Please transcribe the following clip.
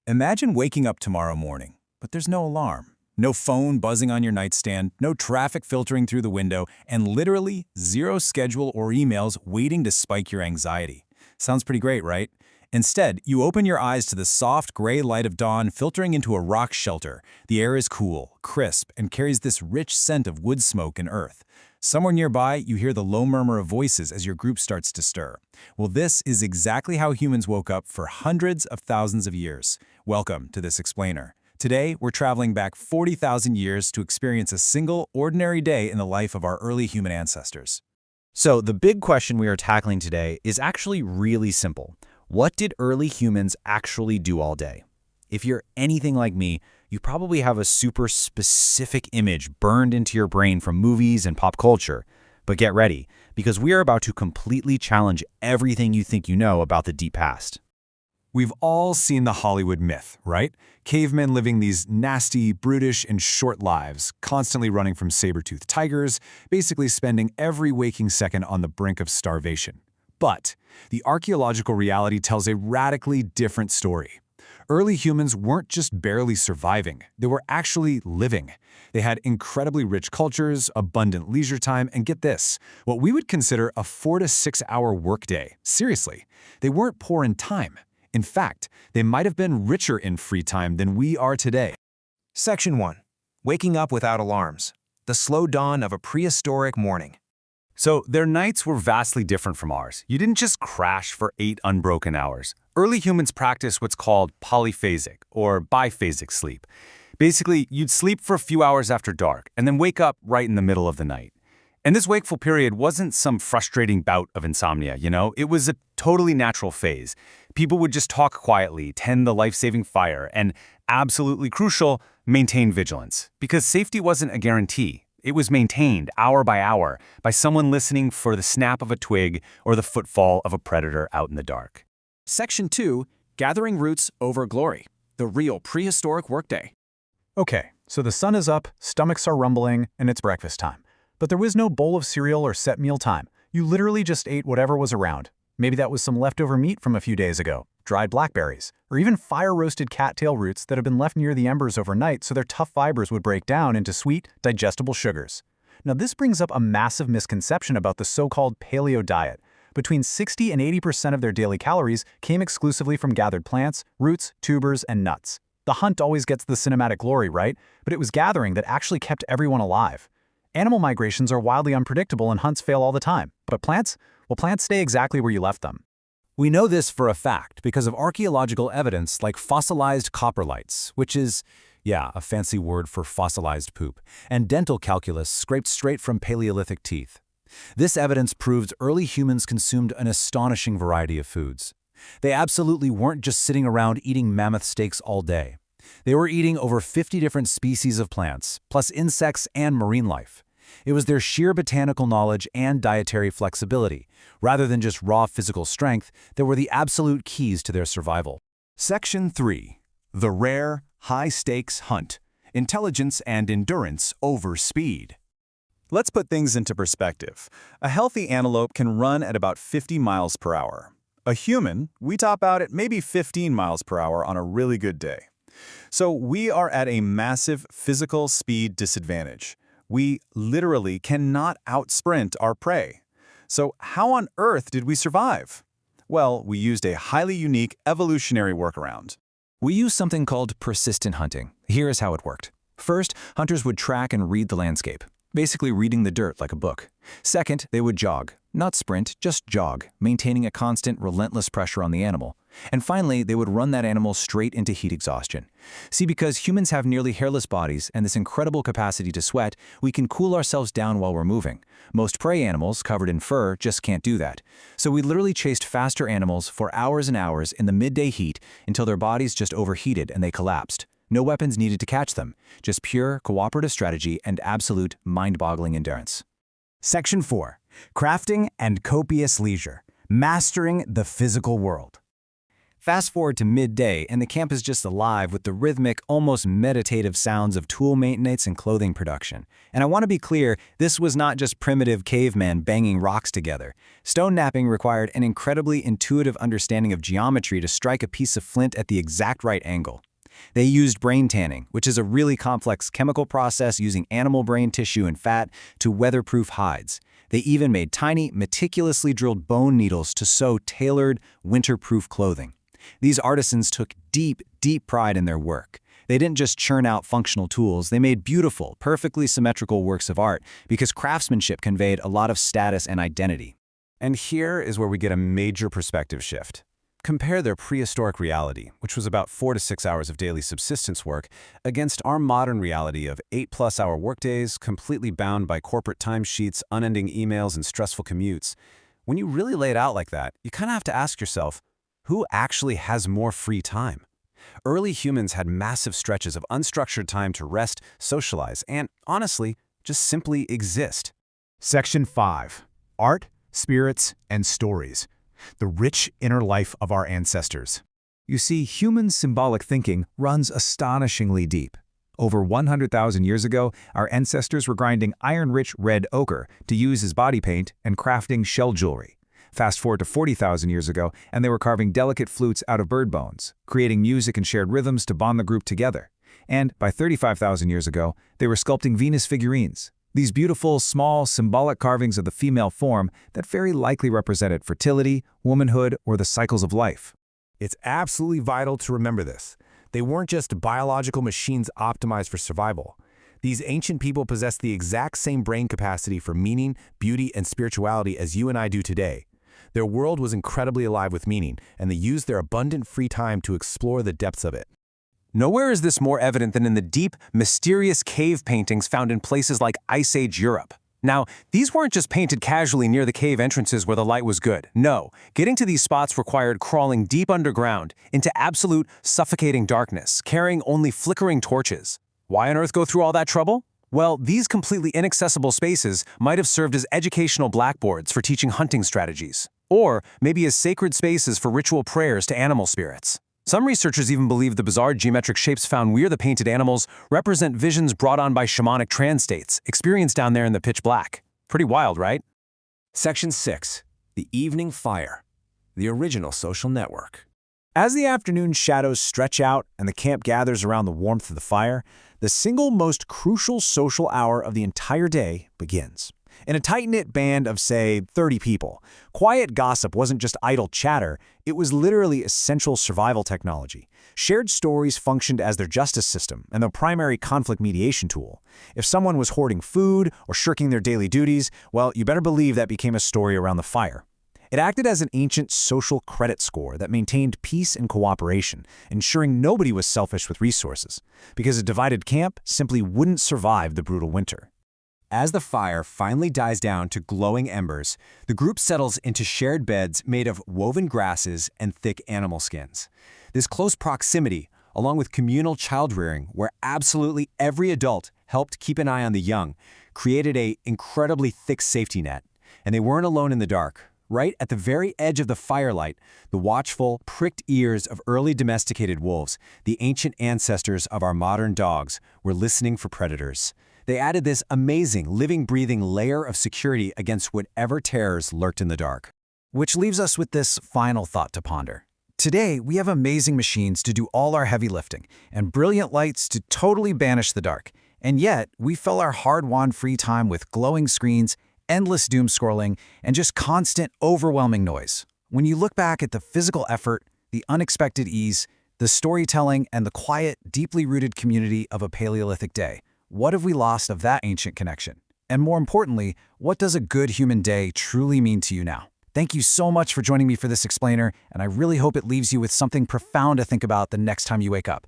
Imagine waking up tomorrow morning, but there's no alarm, no phone buzzing on your nightstand, no traffic filtering through the window, and literally zero schedule or emails waiting to spike your anxiety. Sounds pretty great, right? Instead, you open your eyes to the soft gray light of dawn filtering into a rock shelter. The air is cool, crisp, and carries this rich scent of wood smoke and earth. Somewhere nearby, you hear the low murmur of voices as your group starts to stir. Well, this is exactly how humans woke up for hundreds of thousands of years. Welcome to This Explainer. Today, we're traveling back 40,000 years to experience a single, ordinary day in the life of our early human ancestors. So the big question we are tackling today is actually really simple. What did early humans actually do all day? If you're anything like me, you probably have a super specific image burned into your brain from movies and pop culture. But get ready, because we are about to completely challenge everything you think you know about the deep past. We've all seen the Hollywood myth, right? Cavemen living these nasty, brutish, and short lives, constantly running from saber-toothed tigers, basically spending every waking second on the brink of starvation. But the archaeological reality tells a radically different story. Early humans weren't just barely surviving, they were actually living. They had incredibly rich cultures, abundant leisure time, and get this, what we would consider a 4 to 6 hour workday. Seriously, they weren't poor in time. In fact, they might have been richer in free time than we are today. Section 1. Waking up without alarms. The slow dawn of a prehistoric morning. So their nights were vastly different from ours. You didn't just crash for 8 unbroken hours. Early humans practiced what's called polyphasic or biphasic sleep. Basically, you'd sleep for a few hours after dark and then wake up right in the middle of the night. And this wakeful period wasn't some frustrating bout of insomnia, It was a totally natural phase. People would just talk quietly, tend the life-saving fire, and, absolutely crucial, maintain vigilance. Because safety wasn't a guarantee. It was maintained hour by hour by someone listening for the snap of a twig or the footfall of a predator out in the dark. Section 2. Gathering Roots Over Glory. The Real Prehistoric Workday. Okay, so the sun is up, stomachs are rumbling, and it's breakfast time. But there was no bowl of cereal or set meal time. You literally just ate whatever was around. Maybe that was some leftover meat from a few days ago, dried blackberries, or even fire-roasted cattail roots that had been left near the embers overnight so their tough fibers would break down into sweet, digestible sugars. Now this brings up a massive misconception about the so-called paleo diet. Between 60 and 80% of their daily calories came exclusively from gathered plants, roots, tubers, and nuts. The hunt always gets the cinematic glory, right? But it was gathering that actually kept everyone alive. Animal migrations are wildly unpredictable and hunts fail all the time. But plants? Well, plants stay exactly where you left them. We know this for a fact because of archaeological evidence like fossilized coprolites, which is, a fancy word for fossilized poop, and dental calculus scraped straight from Paleolithic teeth. This evidence proves early humans consumed an astonishing variety of foods. They absolutely weren't just sitting around eating mammoth steaks all day. They were eating over 50 different species of plants, plus insects and marine life. It was their sheer botanical knowledge and dietary flexibility, rather than just raw physical strength, that were the absolute keys to their survival. Section 3. The Rare, High-Stakes Hunt. Intelligence and Endurance Over Speed. Let's put things into perspective. A healthy antelope can run at about 50 miles per hour. A human, we top out at maybe 15 miles per hour on a really good day. So we are at a massive physical speed disadvantage. We literally cannot outsprint our prey. So how on earth did we survive? Well, we used a highly unique evolutionary workaround. We used something called persistent hunting. Here is how it worked. First, hunters would track and read the landscape, basically reading the dirt like a book. Second, they would jog. Not sprint, just jog, maintaining a constant, relentless pressure on the animal. And finally, they would run that animal straight into heat exhaustion. See, because humans have nearly hairless bodies and this incredible capacity to sweat, we can cool ourselves down while we're moving. Most prey animals, covered in fur, just can't do that. So we literally chased faster animals for hours and hours in the midday heat until their bodies just overheated and they collapsed. No weapons needed to catch them, just pure cooperative strategy and absolute mind-boggling endurance. Section 4. Crafting and Copious Leisure. Mastering the Physical World. Fast forward to midday, and the camp is just alive with the rhythmic, almost meditative sounds of tool maintenance and clothing production. And I want to be clear, this was not just primitive cavemen banging rocks together. Stone knapping required an incredibly intuitive understanding of geometry to strike a piece of flint at the exact right angle. They used brain tanning, which is a really complex chemical process using animal brain tissue and fat to weatherproof hides. They even made tiny, meticulously drilled bone needles to sew tailored, winter-proof clothing. These artisans took deep, deep pride in their work. They didn't just churn out functional tools, they made beautiful, perfectly symmetrical works of art because craftsmanship conveyed a lot of status and identity. And here is where we get a major perspective shift. Compare their prehistoric reality, which was about 4 to 6 hours of daily subsistence work, against our modern reality of 8-plus-hour workdays, completely bound by corporate timesheets, unending emails, and stressful commutes. When you really lay it out like that, you kind of have to ask yourself, who actually has more free time? Early humans had massive stretches of unstructured time to rest, socialize, and, honestly, just simply exist. Section 5. Art, Spirits, and Stories. The rich inner life of our ancestors. You see, human symbolic thinking runs astonishingly deep. Over 100,000 years ago, our ancestors were grinding iron-rich red ochre to use as body paint and crafting shell jewelry. Fast forward to 40,000 years ago, and they were carving delicate flutes out of bird bones, creating music and shared rhythms to bond the group together. And by 35,000 years ago, they were sculpting Venus figurines, these beautiful, small, symbolic carvings of the female form that very likely represented fertility, womanhood, or the cycles of life. It's absolutely vital to remember this. They weren't just biological machines optimized for survival. These ancient people possessed the exact same brain capacity for meaning, beauty, and spirituality as you and I do today. Their world was incredibly alive with meaning, and they used their abundant free time to explore the depths of it. Nowhere is this more evident than in the deep, mysterious cave paintings found in places like Ice Age Europe. Now, these weren't just painted casually near the cave entrances where the light was good. No, getting to these spots required crawling deep underground into absolute, suffocating darkness, carrying only flickering torches. Why on earth go through all that trouble? Well, these completely inaccessible spaces might have served as educational blackboards for teaching hunting strategies, or maybe as sacred spaces for ritual prayers to animal spirits. Some researchers even believe the bizarre geometric shapes found near the painted animals represent visions brought on by shamanic trance states experienced down there in the pitch black. Pretty wild, right? Section 6. The Evening Fire. The original social network. As the afternoon shadows stretch out and the camp gathers around the warmth of the fire, the single most crucial social hour of the entire day begins. In a tight-knit band of, say, 30 people, quiet gossip wasn't just idle chatter, it was literally essential survival technology. Shared stories functioned as their justice system and the primary conflict mediation tool. If someone was hoarding food or shirking their daily duties, well, you better believe that became a story around the fire. It acted as an ancient social credit score that maintained peace and cooperation, ensuring nobody was selfish with resources, because a divided camp simply wouldn't survive the brutal winter. As the fire finally dies down to glowing embers, the group settles into shared beds made of woven grasses and thick animal skins. This close proximity, along with communal child-rearing, where absolutely every adult helped keep an eye on the young, created an incredibly thick safety net. And they weren't alone in the dark. Right at the very edge of the firelight, the watchful, pricked ears of early domesticated wolves, the ancient ancestors of our modern dogs, were listening for predators. They added this amazing, living, breathing layer of security against whatever terrors lurked in the dark. Which leaves us with this final thought to ponder. Today, we have amazing machines to do all our heavy lifting, and brilliant lights to totally banish the dark. And yet, we fill our hard-won free time with glowing screens, endless doom scrolling, and just constant, overwhelming noise. When you look back at the physical effort, the unexpected ease, the storytelling, and the quiet, deeply rooted community of a Paleolithic day, what have we lost of that ancient connection? And more importantly, what does a good human day truly mean to you now? Thank you so much for joining me for this explainer, and I really hope it leaves you with something profound to think about the next time you wake up.